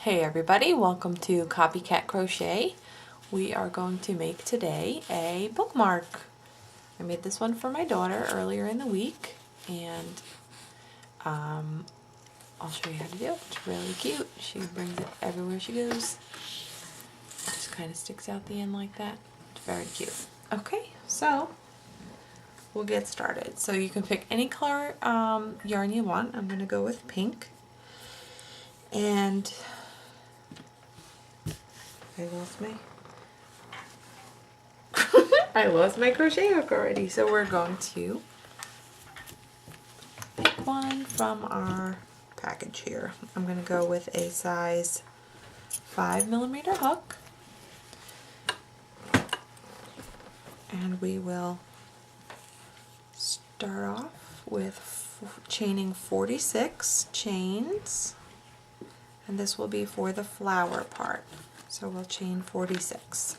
Hey everybody, welcome to Copycat Crochet. We are going to make today a bookmark. I made this one for my daughter earlier in the week, and I'll show you how to do it. It's really cute. She brings it everywhere she goes. It just kind of sticks out the end like that. It's very cute. Okay, so we'll get started. So you can pick any color yarn you want. I'm going to go with pink. And I lost my crochet hook already. So we're going to pick one from our package here. I'm going to go with a size 5mm hook. And we will start off with chaining 46 chains. And this will be for the flower part. So we'll chain 46.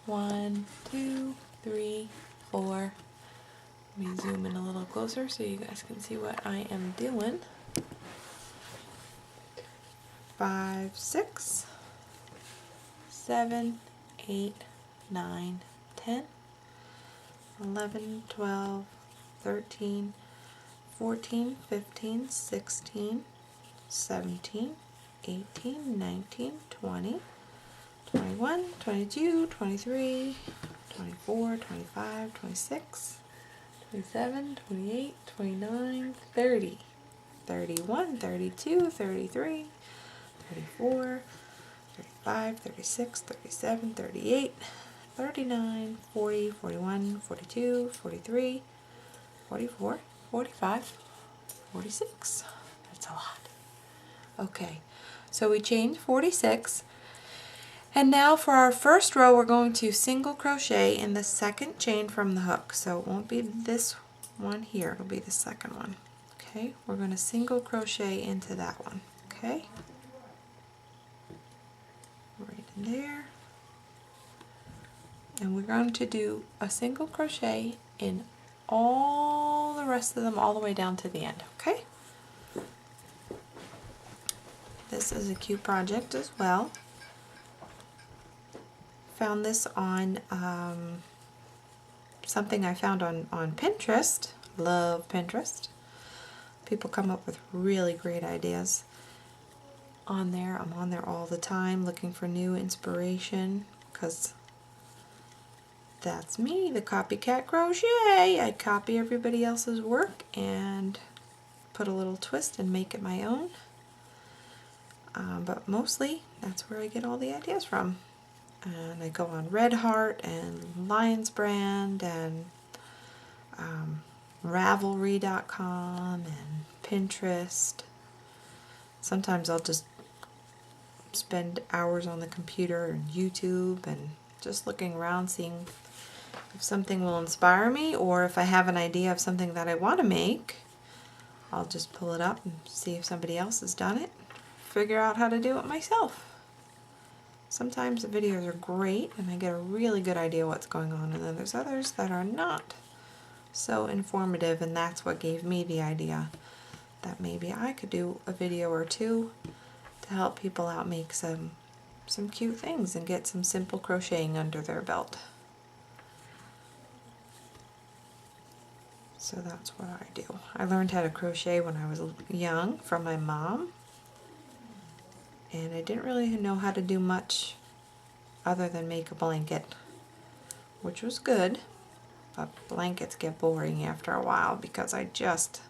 1, 2, 3, 4. Let me zoom in a little closer so you guys can see what I am doing. 5, 6, 7, 8, 9, 10, 11, 12, 13, 14, 15, 16, 17, 18, 19, 20, 21, 22, 23, 24, 25, 26, 27, 28, 29, 30, 31, 32, 33, 34, 35, 36, 37, 38, 39, 40, 41, 42, 43, 44, 45, 46. That's a lot. Okay, so we chained 46, and now for our first row we're going to single crochet in the second chain from the hook. So it won't be this one here, it'll be the second one. Okay, we're going to single crochet into that one. Okay, right in there, and we're going to do a single crochet in all the rest of them all the way down to the end. Okay. This is a cute project as well. Found this on something I found on Pinterest. Love Pinterest. People come up with really great ideas on there. I'm on there all the time looking for new inspiration because that's me, the Copycat Crochet. I copy everybody else's work and put a little twist and make it my own. But mostly that's where I get all the ideas from. And I go on Red Heart and Lion's Brand and Ravelry.com and Pinterest. Sometimes I'll just spend hours on the computer and YouTube and just looking around seeing if something will inspire me, or if I have an idea of something that I want to make, I'll just pull it up and see if somebody else has done it. Figure out how to do it myself. Sometimes the videos are great and I get a really good idea what's going on, and then there's others that are not so informative, and that's what gave me the idea that maybe I could do a video or two to help people out make some cute things and get some simple crocheting under their belt. So that's what I do. I learned how to crochet when I was young from my mom. And I didn't really know how to do much other than make a blanket, which was good, but blankets get boring after a while because I just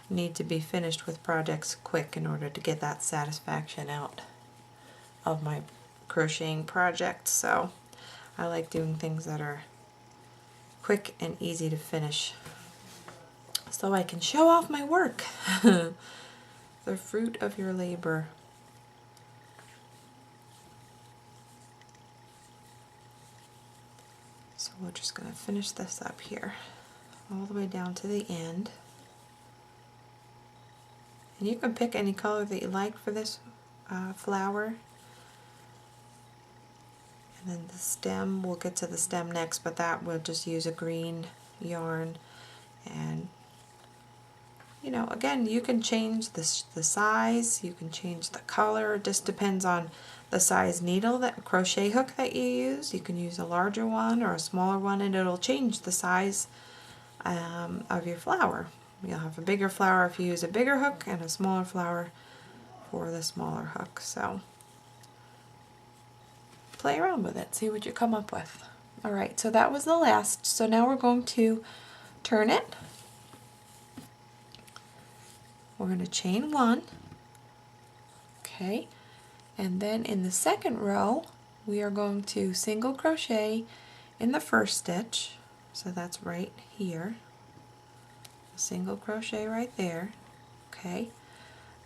need to be finished with projects quick in order to get that satisfaction out of my crocheting projects. So I like doing things that are quick and easy to finish so I can show off my work. The fruit of your labor. So we're just going to finish this up here all the way down to the end. And you can pick any color that you like for this flower. And then the stem, we'll get to the stem next, but that we'll just use a green yarn. And you know, again, you can change the size, you can change the color. It just depends on the size needle, that crochet hook that you use. You can use a larger one or a smaller one, and it'll change the size of your flower. You'll have a bigger flower if you use a bigger hook, and a smaller flower for the smaller hook. So play around with it, see what you come up with. Alright, so that was the last. So now we're going to turn it. We're going to chain one. Okay, and then in the second row we are going to single crochet in the first stitch. So that's right here. A single crochet right there. Okay,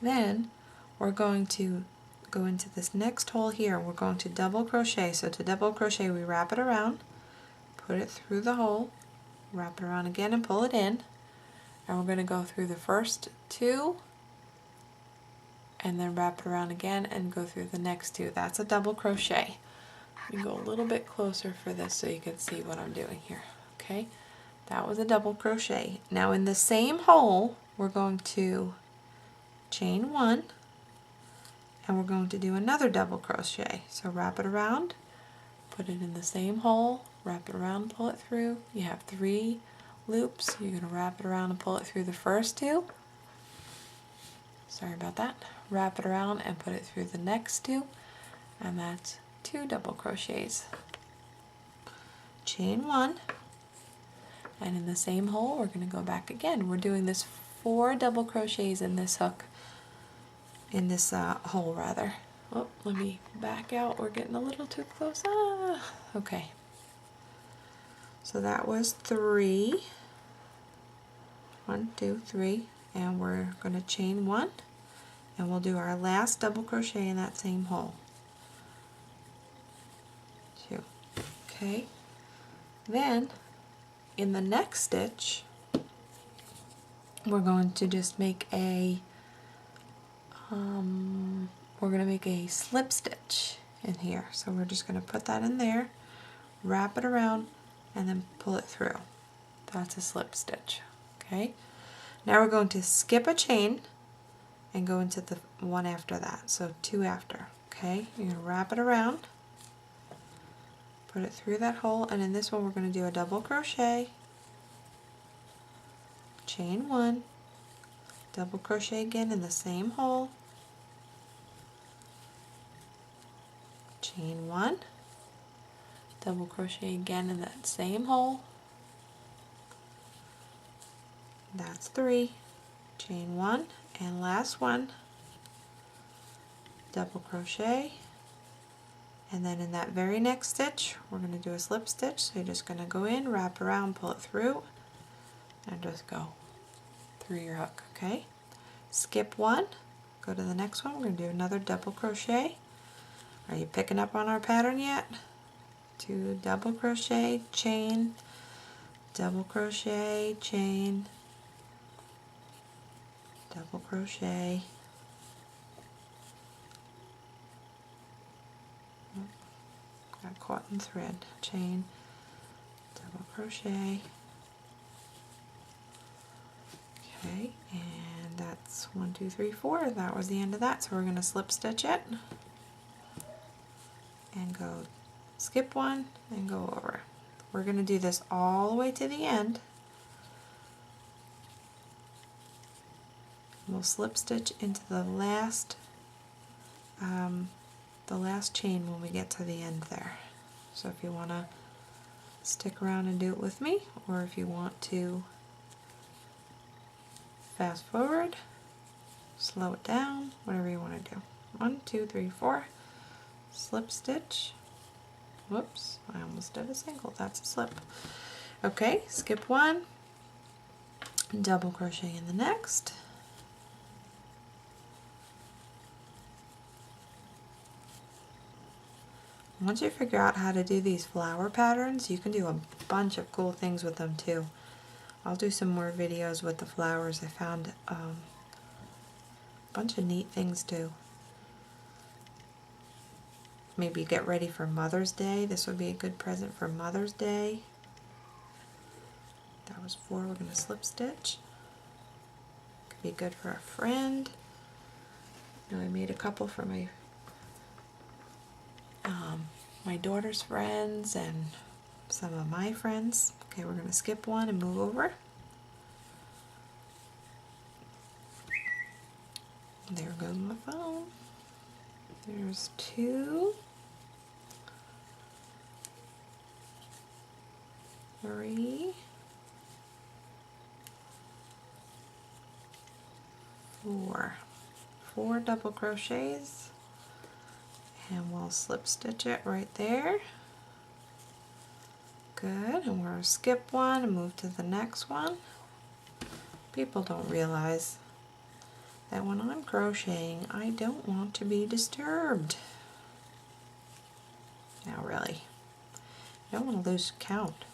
then we're going to go into this next hole here. We're going to double crochet. So to double crochet, we wrap it around, put it through the hole, wrap it around again and pull it in, and we're going to go through the first two and then wrap it around again and go through the next two. That's a double crochet. You can go a little bit closer for this so you can see what I'm doing here. Okay, that was a double crochet. Now in the same hole we're going to chain one, and we're going to do another double crochet. So wrap it around, put it in the same hole, wrap it around, pull it through. You have 3 loops. You're going to wrap it around and pull it through the first 2. Sorry about that. Wrap it around and put it through the next 2, and that's 2 double crochets. Chain 1, and in the same hole we're going to go back again. We're doing this 4 double crochets in this hook, in this hole rather. Oh, let me back out. We're getting a little too close. Okay. So that was 3. 1, 2, 3, and we're going to chain 1, and we'll do our last double crochet in that same hole. 2. Okay. Then in the next stitch we're going to just make a slip stitch in here. So we're just going to put that in there, wrap it around, and then pull it through. That's a slip stitch. Okay. Now we're going to skip a chain and go into the one after that. So 2 after. Okay. You're going to wrap it around, put it through that hole, and in this one we're going to do a double crochet, chain 1, double crochet again in the same hole, chain 1, double crochet again in that same hole. That's 3, chain 1, and last one, double crochet, and then in that very next stitch we're going to do a slip stitch. So you're just going to go in, wrap around, pull it through, and just go through your hook. Okay, skip one, go to the next one. We're going to do another double crochet. Are you picking up on our pattern yet? 2 double crochet, chain, double crochet, chain, double crochet, got caught in thread, chain, double crochet. Okay, and that's 1, 2, 3, 4. That was the end of that. So we're going to slip stitch it and go skip one and go over. We're going to do this all the way to the end. We'll slip stitch into the last chain when we get to the end there. So if you want to stick around and do it with me, or if you want to fast forward, slow it down, whatever you want to do. 1, 2, 3, 4, slip stitch. Whoops, I almost did a single. That's a slip. Okay, skip one, double crochet in the next. Once you figure out how to do these flower patterns, you can do a bunch of cool things with them too. I'll do some more videos with the flowers. I found a bunch of neat things too. Maybe get ready for Mother's Day. This would be a good present for Mother's Day. That was 4. We're going to slip stitch. Be good for a friend. You know, I made a couple for my my daughter's friends and some of my friends. Okay, we're going to skip one and move over. There goes my phone. There's 2, 3, 4. 4 double crochets, and we'll slip stitch it right there. Good, and we'll skip one and move to the next one. People don't realize that when I'm crocheting, I don't want to be disturbed. Now really, I don't want to lose count.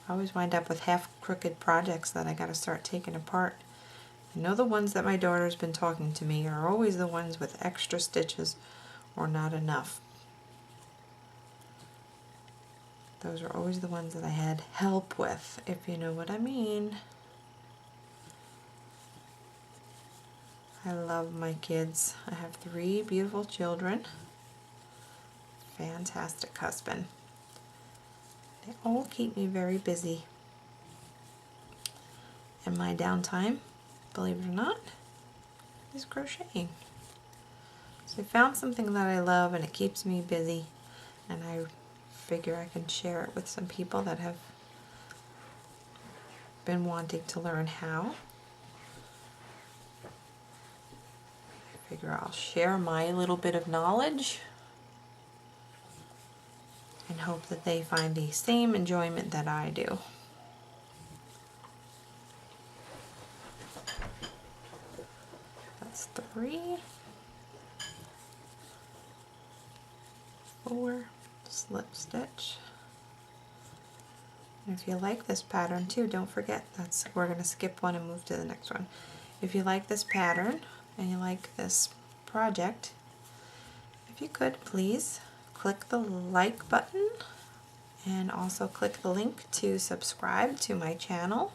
I always wind up with half crooked projects that I got to start taking apart. I know the ones that my daughter's been talking to me are always the ones with extra stitches or not enough. Those are always the ones that I had help with, if you know what I mean. I love my kids. I have 3 beautiful children. Fantastic husband. They all keep me very busy. And my downtime, believe it or not, is crocheting. So I found something that I love and it keeps me busy, and I figure I can share it with some people that have been wanting to learn how. I figure I'll share my little bit of knowledge and hope that they find the same enjoyment that I do. That's 3, 4, slip stitch. And if you like this pattern too, don't forget we're going to skip one and move to the next one. If you like this pattern and you like this project, if you could please click the like button and also click the link to subscribe to my channel.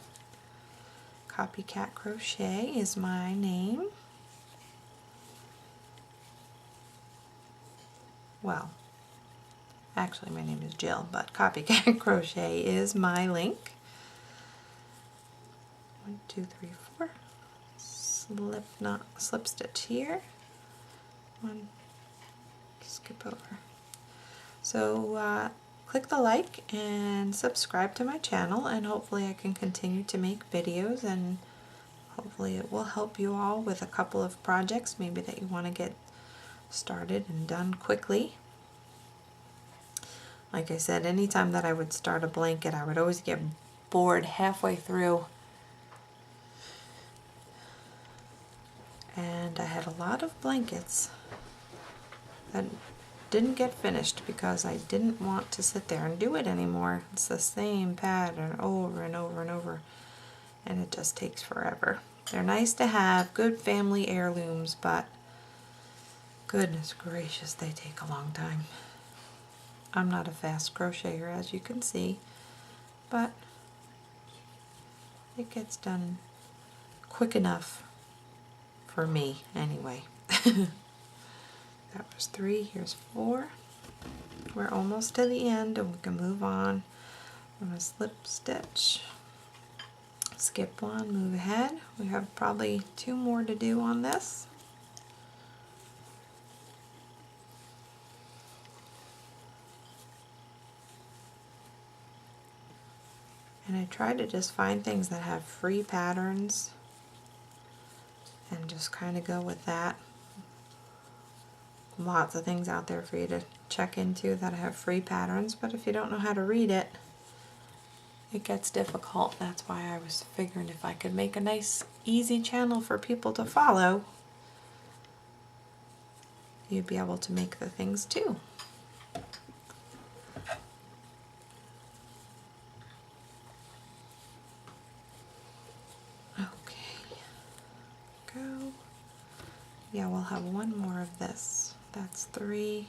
Copycat Crochet is my name. Well, actually my name is Jill, but Copycat Crochet is my link. 1, 2, 3, 4. Slip stitch here. 1, skip over. So click the like and subscribe to my channel, and hopefully I can continue to make videos, and hopefully it will help you all with a couple of projects maybe that you want to get started and done quickly. Like I said, anytime that I would start a blanket, I would always get bored halfway through. And I had a lot of blankets that didn't get finished because I didn't want to sit there and do it anymore. It's the same pattern over and over and over, and it just takes forever. They're nice to have, good family heirlooms, but goodness gracious, they take a long time. I'm not a fast crocheter, as you can see, but it gets done quick enough for me anyway. That was 3, here's 4. We're almost to the end and we can move on. I'm going to slip stitch, skip one, move ahead. We have probably 2 more to do on this. And I try to just find things that have free patterns and just kind of go with that. Lots of things out there for you to check into that have free patterns, but if you don't know how to read it, it gets difficult. That's why I was figuring if I could make a nice, easy channel for people to follow, you'd be able to make the things too. Okay, go. Yeah, we'll have 1 more of this. That's 3.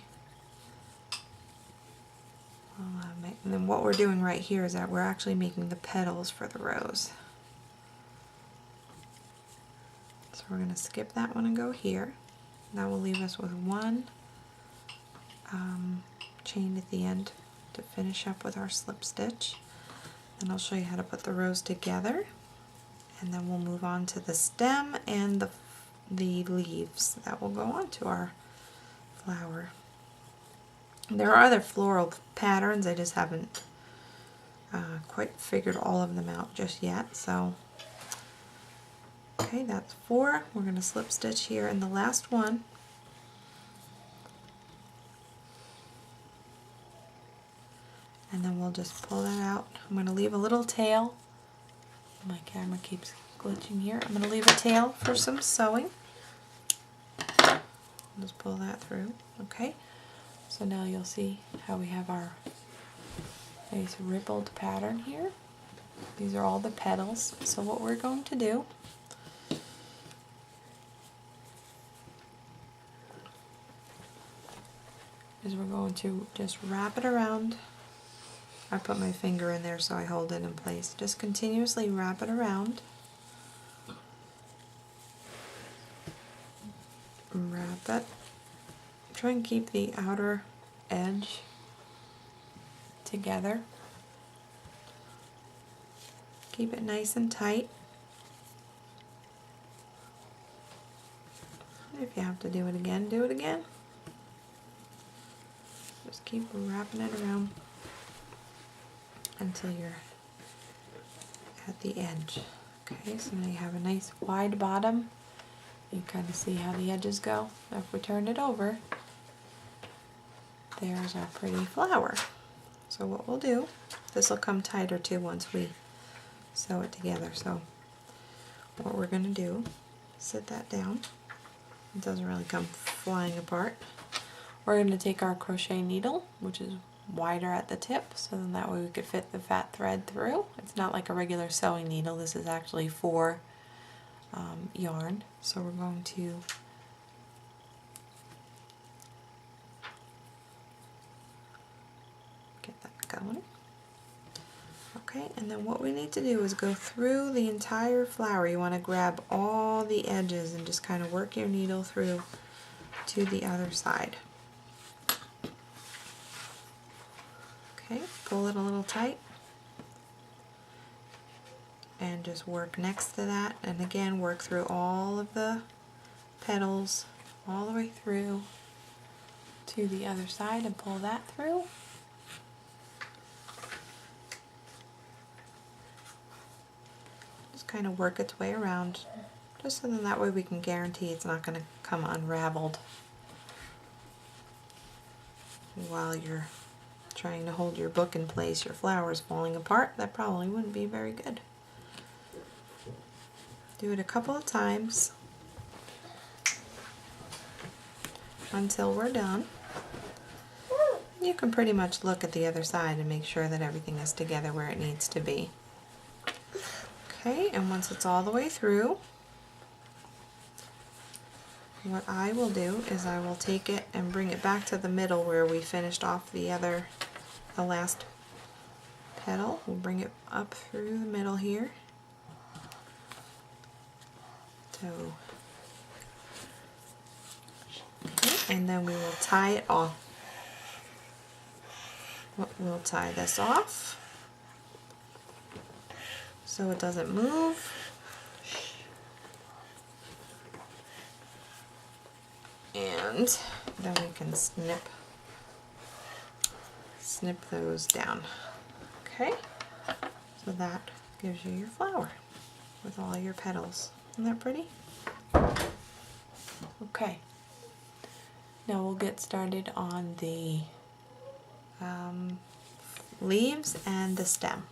And then what we're doing right here is that we're actually making the petals for the rose. So we're going to skip that one and go here. That will leave us with one chain at the end to finish up with our slip stitch. And I'll show you how to put the rows together, and then we'll move on to the stem and the leaves that will go onto our flower. There are other floral patterns, I just haven't quite figured all of them out just yet. So okay, that's 4. We're going to slip stitch here in the last one. And then we'll just pull that out. I'm going to leave a little tail. My camera keeps glitching here. I'm going to leave a tail for some sewing. Just pull that through. Okay, so now you'll see how we have our nice rippled pattern here. These are all the petals. So what we're going to do is we're going to just wrap it around. I put my finger in there so I hold it in place. Just continuously wrap it around. Wrap it. Try and keep the outer edge together. Keep it nice and tight. If you have to do it again, do it again. Just keep wrapping it around until you're at the edge. Okay, so now you have a nice wide bottom. You kind of see how the edges go. Now if we turn it over, there's our pretty flower. So what we'll do, this will come tighter too once we sew it together. So what we're going to do, sit that down. It doesn't really come flying apart. We're going to take our crochet needle, which is wider at the tip, so then that way we could fit the fat thread through. It's not like a regular sewing needle. This is actually for yarn. So we're going to get that going. Okay, and then what we need to do is go through the entire flower. You want to grab all the edges and just kind of work your needle through to the other side. Okay, pull it a little tight and just work next to that, and again work through all of the petals all the way through to the other side and pull that through. Just kind of work its way around, just so that way we can guarantee it's not going to come unraveled while you're trying to hold your book in place. Your flower's falling apart. That probably wouldn't be very good. Do it a couple of times until we're done. You can pretty much look at the other side and make sure that everything is together where it needs to be. Okay, and once it's all the way through, what I will do is I will take it and bring it back to the middle where we finished off the last petal. We'll bring it up through the middle here. So, okay, and then we will tie it off. We'll tie this off so it doesn't move. And then we can snip those down. Okay, so that gives you your flower with all your petals. Isn't that pretty? Okay, now we'll get started on the leaves and the stem.